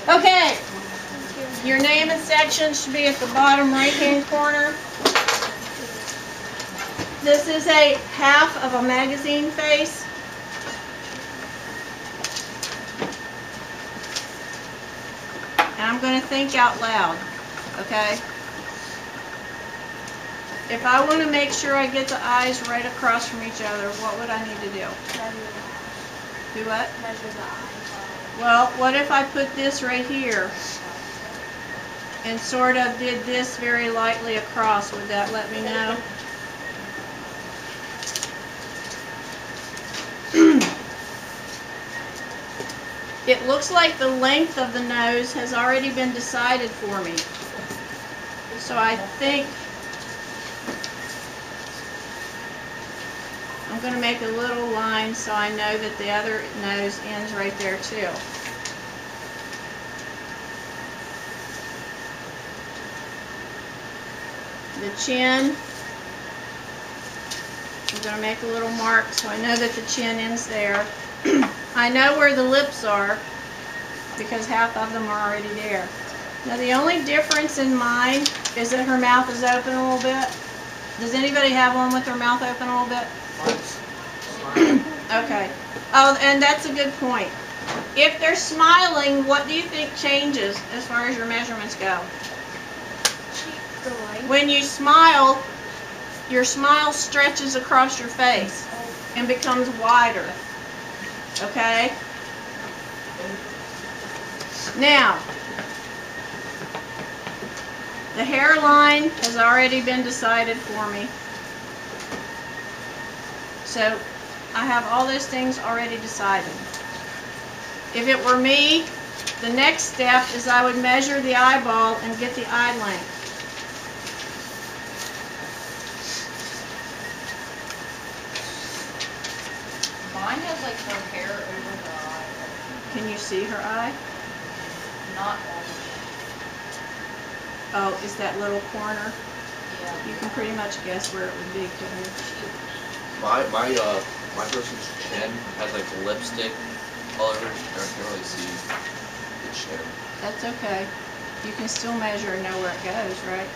Okay, your name and section should be at the bottom right-hand corner. This is a half of a magazine face. And I'm going to think out loud, okay? If I want to make sure I get the eyes right across from each other, what would I need to do? Do what? Measure the eyes. Well, what if I put this right here and sort of did this very lightly across? Would that let me know? It looks like the length of the nose has already been decided for me. So I think I'm going to make a little line so I know that the other nose ends right there too. The chin, I'm going to make a little mark so I know that the chin ends there. I know where the lips are because half of them are already there. Now the only difference in mine is that her mouth is open a little bit. Does anybody have one with their mouth open a little bit? Okay. Oh, and that's a good point. If they're smiling, what do you think changes as far as your measurements go? When you smile, your smile stretches across your face and becomes wider. Okay? Now, the hairline has already been decided for me. So, I have all those things already decided. If it were me, the next step is I would measure the eyeball and get the eye length. Mine has like her hair over the eye. Can you see her eye? Not all of Oh, is that little corner? it. Yeah. You can pretty much guess where it would be, couldn't you? My person's chin has like lipstick all over it. I can't really see the chin. That's okay. You can still measure and know where it goes, right?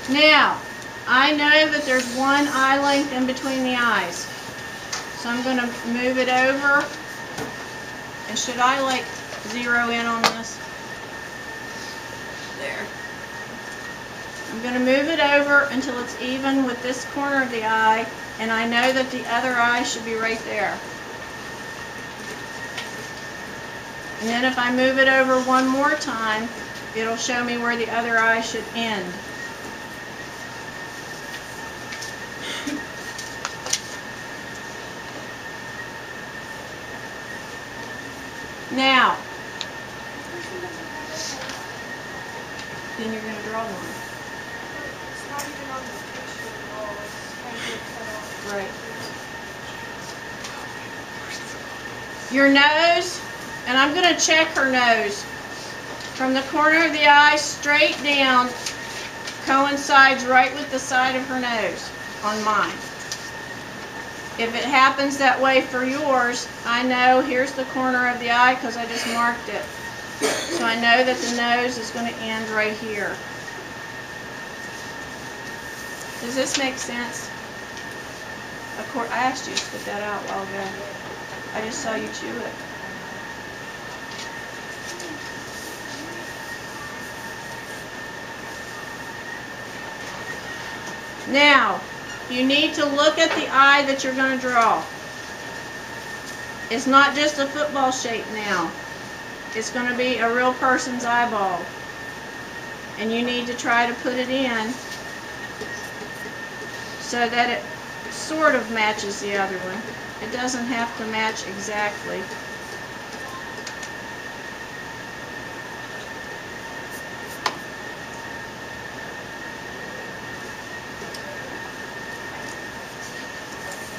Now, I know that there's one eye length in between the eyes. So I'm going to move it over. And should I like zero in on this? There. I'm going to move it over until it's even with this corner of the eye, and I know that the other eye should be right there. And then if I move it over one more time, it'll show me where the other eye should end. Now, then you're going to draw one. It's not even on the picture at all. It's kind of cut off. Right. Your nose, and I'm going to check her nose. From the corner of the eye straight down, coincides right with the side of her nose on mine. If it happens that way for yours, I know here's the corner of the eye because I just marked it. So I know that the nose is going to end right here. Does this make sense? Of course, I asked you to spit that out a while ago. I just saw you chew it. Now, you need to look at the eye that you're going to draw. It's not just a football shape now. It's going to be a real person's eyeball. And you need to try to put it in so that it sort of matches the other one. It doesn't have to match exactly.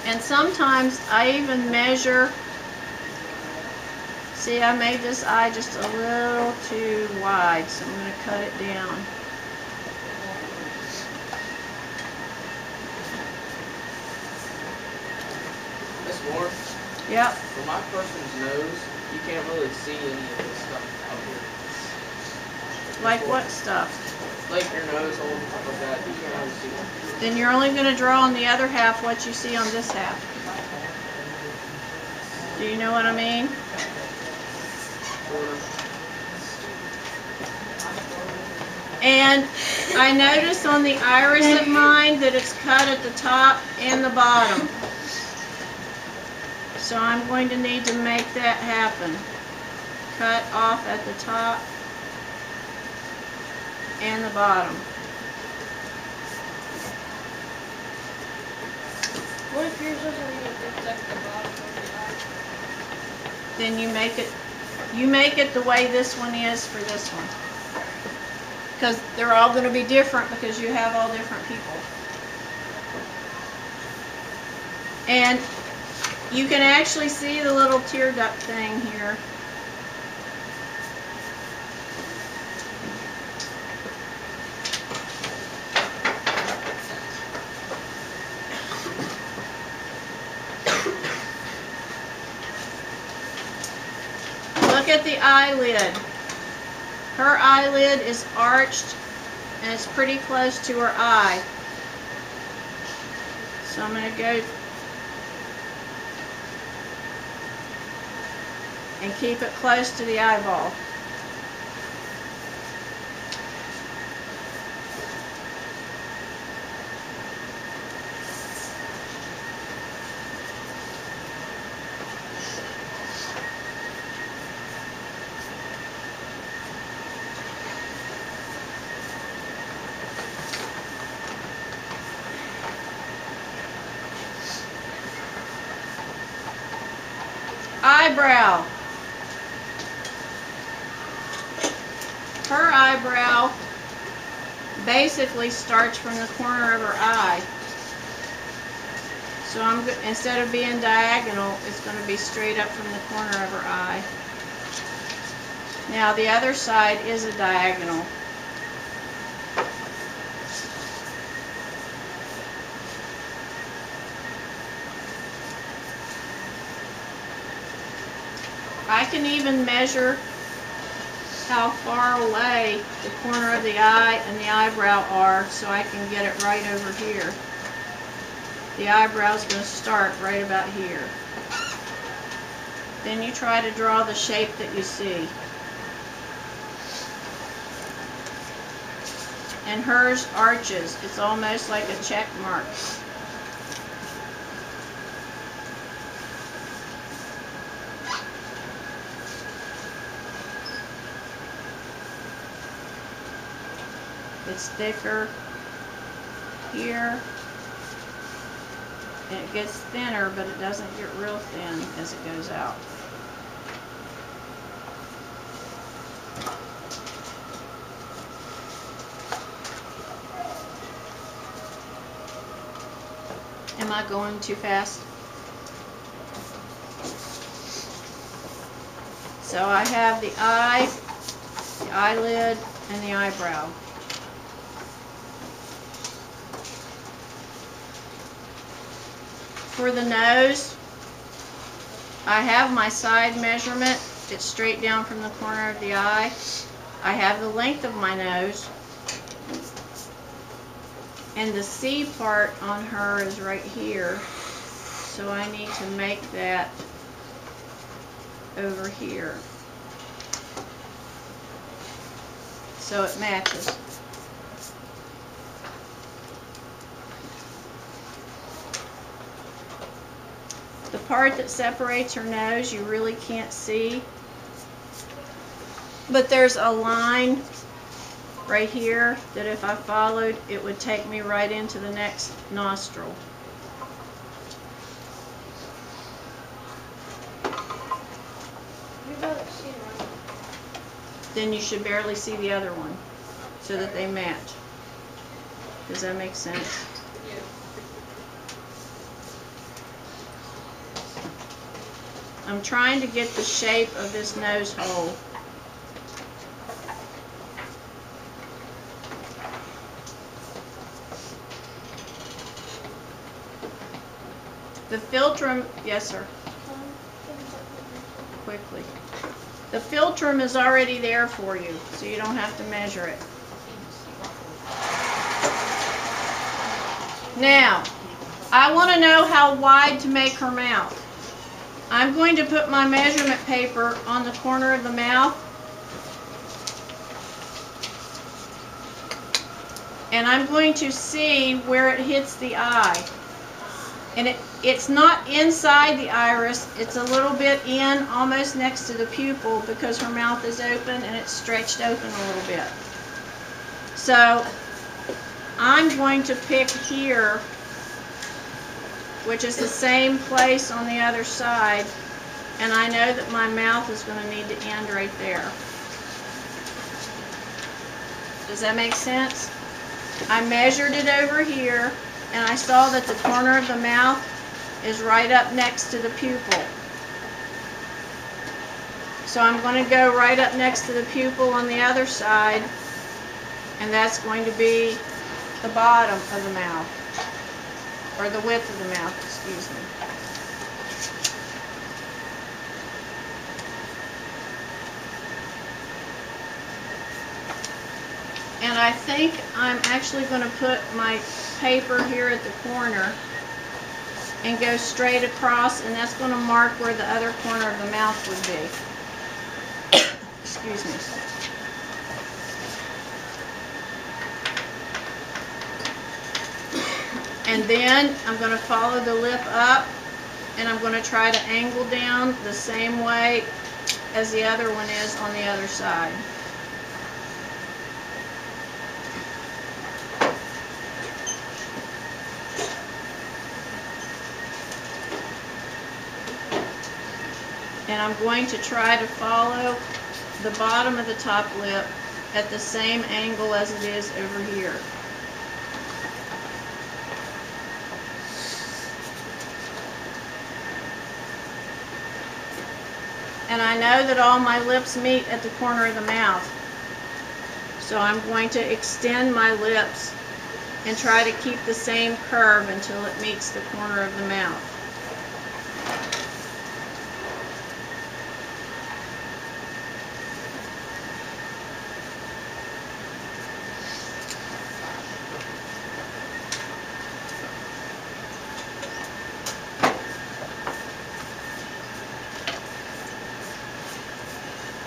And sometimes I even measure. See, I made this eye just a little too wide, so I'm going to cut it down. Miss Moore, Yep. For my person's nose, you can't really see any of this stuff out here. Like what stuff? Like your nose hole and stuff like that, you can't really see it. Then you're only going to draw on the other half what you see on this half. Do you know what I mean? Sort of. And I notice on the iris of mine that it's cut at the top and the bottom. So I'm going to need to make that happen. Cut off at the top and the bottom. What if yours doesn't even protect the bottom of the eye? Then you make it the way this one is for this one. Because they're all going to be different because you have all different people. And you can actually see the little tear duct thing here. Look at the eyelid. Her eyelid is arched and it's pretty close to her eye. So I'm going to go and keep it close to the eyeball. Eyebrow. Her eyebrow basically starts from the corner of her eye. So instead of being diagonal, it's going to be straight up from the corner of her eye. Now the other side is a diagonal. I can even measure how far away the corner of the eye and the eyebrow are so I can get it right over here. The eyebrow is going to start right about here. Then you try to draw the shape that you see. And hers arches. It's almost like a check mark. It's thicker here, and it gets thinner, but it doesn't get real thin as it goes out. Am I going too fast? So I have the eye, the eyelid, and the eyebrow. For the nose, I have my side measurement. It's straight down from the corner of the eye. I have the length of my nose. And the C part on her is right here. So I need to make that over here. So it matches. The part that separates her nose you really can't see, but there's a line right here that if I followed it would take me right into the next nostril. You barely see one. Then you should barely see the other one so that they match. Does that make sense? Yeah. I'm trying to get the shape of this nose hole. The philtrum, yes sir. quickly. The philtrum is already there for you, so you don't have to measure it. Now, I want to know how wide to make her mouth. I'm going to put my measurement paper on the corner of the mouth, and I'm going to see where it hits the eye. And it's not inside the iris, it's a little bit in, almost next to the pupil, because her mouth is open and it's stretched open a little bit. So I'm going to pick here, which is the same place on the other side, and I know that my mouth is going to need to end right there. Does that make sense? I measured it over here, and I saw that the corner of the mouth is right up next to the pupil. So I'm going to go right up next to the pupil on the other side, and that's going to be the bottom of the mouth, or the width of the mouth, excuse me. And I think I'm actually going to put my paper here at the corner and go straight across, and that's going to mark where the other corner of the mouth would be. Excuse me. And then I'm going to follow the lip up, and I'm going to try to angle down the same way as the other one is on the other side. And I'm going to try to follow the bottom of the top lip at the same angle as it is over here. And I know that all my lips meet at the corner of the mouth. So I'm going to extend my lips and try to keep the same curve until it meets the corner of the mouth.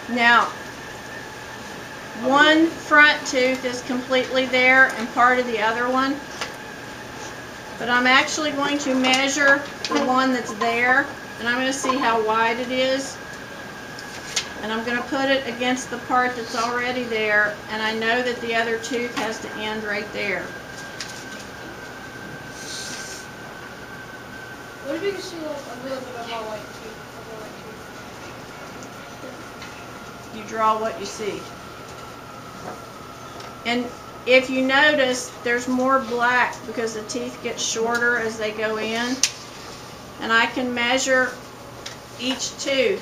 Now, one front tooth is completely there and part of the other one, but I'm actually going to measure the one that's there, and I'm going to see how wide it is, and I'm going to put it against the part that's already there, and I know that the other tooth has to end right there. What if you can see like a little bit of my white tooth? You draw what you see. And if you notice, there's more black because the teeth get shorter as they go in. And I can measure each tooth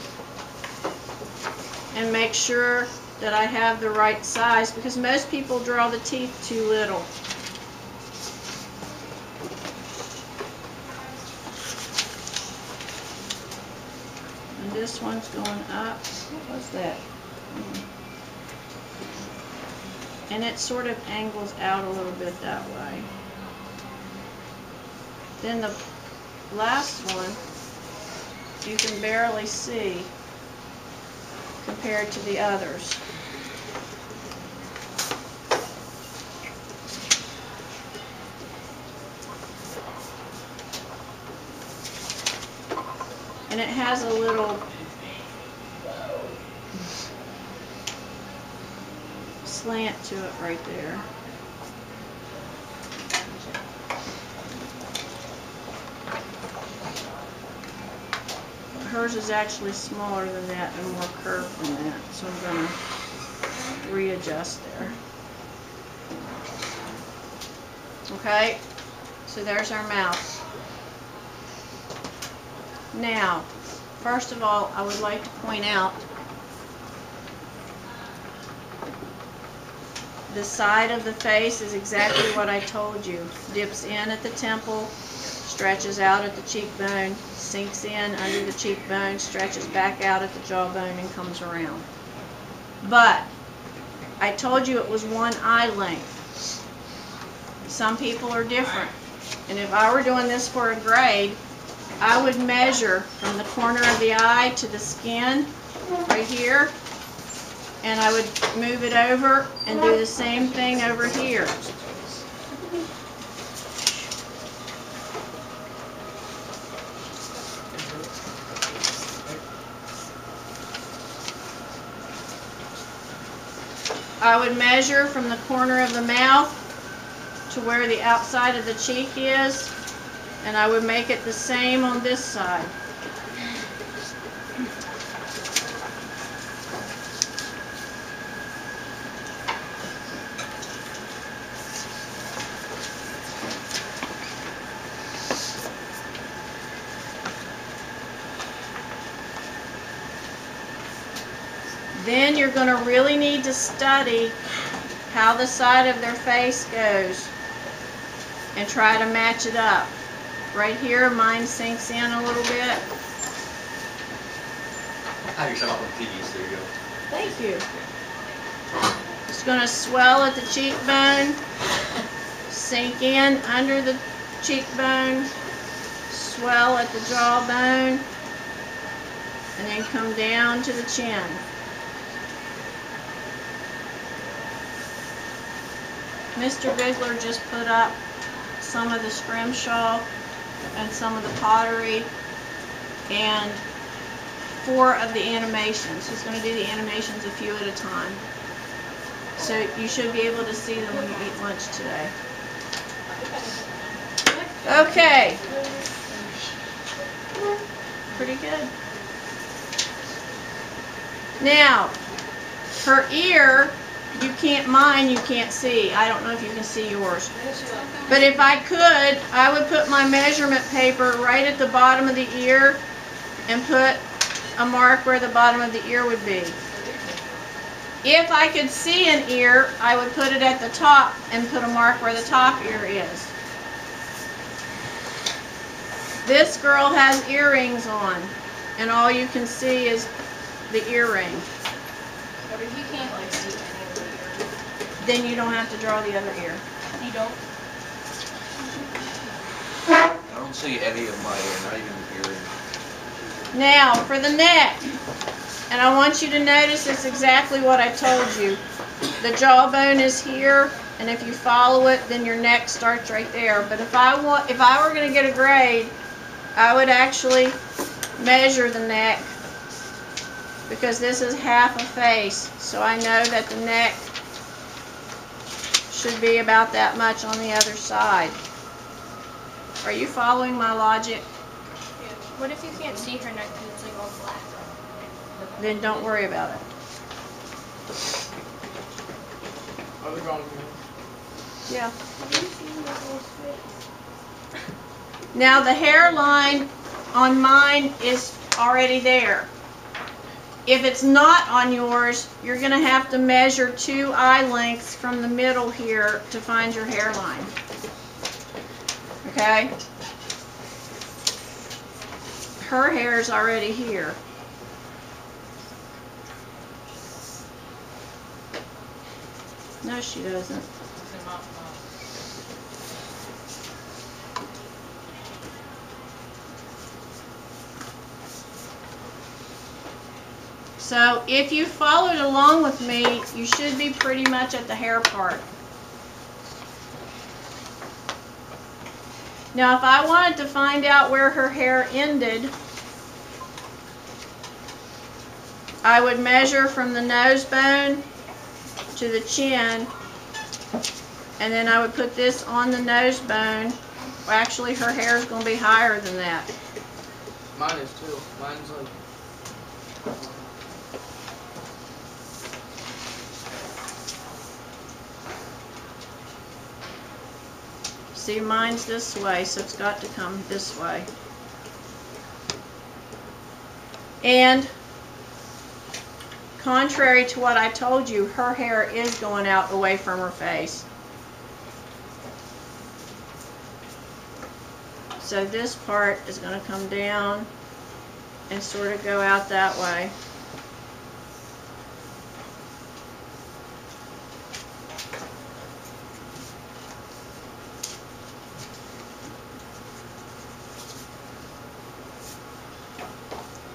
and make sure that I have the right size, because most people draw the teeth too little. And this one's going up. What was that? And it sort of angles out a little bit that way. Then the last one you can barely see compared to the others. And it has a little slant to it right there. Hers is actually smaller than that and more curved than that, so I'm going to readjust there. Okay, so there's our mouth. Now, first of all, I would like to point out the side of the face is exactly what I told you. Dips in at the temple, stretches out at the cheekbone, sinks in under the cheekbone, stretches back out at the jawbone, and comes around. But I told you it was one eye length. Some people are different. And if I were doing this for a grade, I would measure from the corner of the eye to the skin right here, and I would move it over and do the same thing over here. I would measure from the corner of the mouth to where the outside of the cheek is, and I would make it the same on this side. Then you're going to really need to study how the side of their face goes and try to match it up. Right here, mine sinks in a little bit. Have yourself up on TV, so there you go. Thank you. It's going to swell at the cheekbone, sink in under the cheekbone, swell at the jawbone, and then come down to the chin. Mr. Bigler just put up some of the scrimshaw and some of the pottery and 4 of the animations. He's going to do the animations a few at a time. So you should be able to see them when you eat lunch today. Okay. Pretty good. Now, her ear, you can't see. I don't know if you can see yours. But if I could, I would put my measurement paper right at the bottom of the ear and put a mark where the bottom of the ear would be. If I could see an ear, I would put it at the top and put a mark where the top ear is. This girl has earrings on, and all you can see is the earring. But if you can't like see any of the ear, Then you don't have to draw the other ear. you don't. I don't see any of my ear, not even the earring. Now, for the neck, and I want you to notice it's exactly what I told you. The jawbone is here, and if you follow it, then your neck starts right there. But if I were going to get a grade, I would actually measure the neck, because this is half a face, so I know that the neck should be about that much on the other side. Are you following my logic? What if you can't see her neck because it's like all black? Then don't worry about it. Are we going to Yeah. Now the hairline on mine is already there. If it's not on yours, you're going to have to measure 2 eye lengths from the middle here to find your hairline. Okay? Her hair is already here. No, she doesn't. So if you followed along with me, you should be pretty much at the hair part. Now if I wanted to find out where her hair ended, I would measure from the nose bone to the chin, and then I would put this on the nose bone. Well, actually her hair is going to be higher than that. Mine is too. Mine's like... See, mine's this way, so it's got to come this way. And contrary to what I told you, her hair is going out away from her face. So this part is going to come down and sort of go out that way.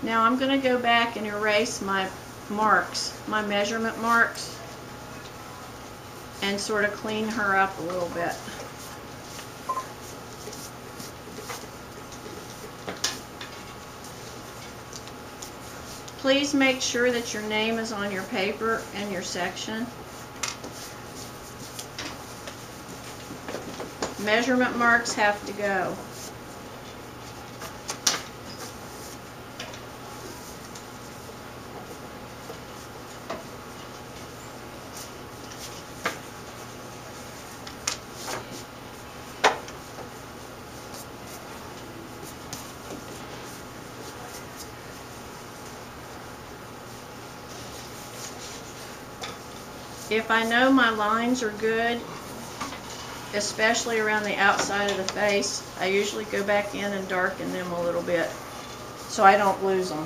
Now I'm going to go back and erase my marks, my measurement marks, and sort of clean her up a little bit. Please make sure that your name is on your paper and your section. Measurement marks have to go. If I know my lines are good, especially around the outside of the face, I usually go back in and darken them a little bit so I don't lose them.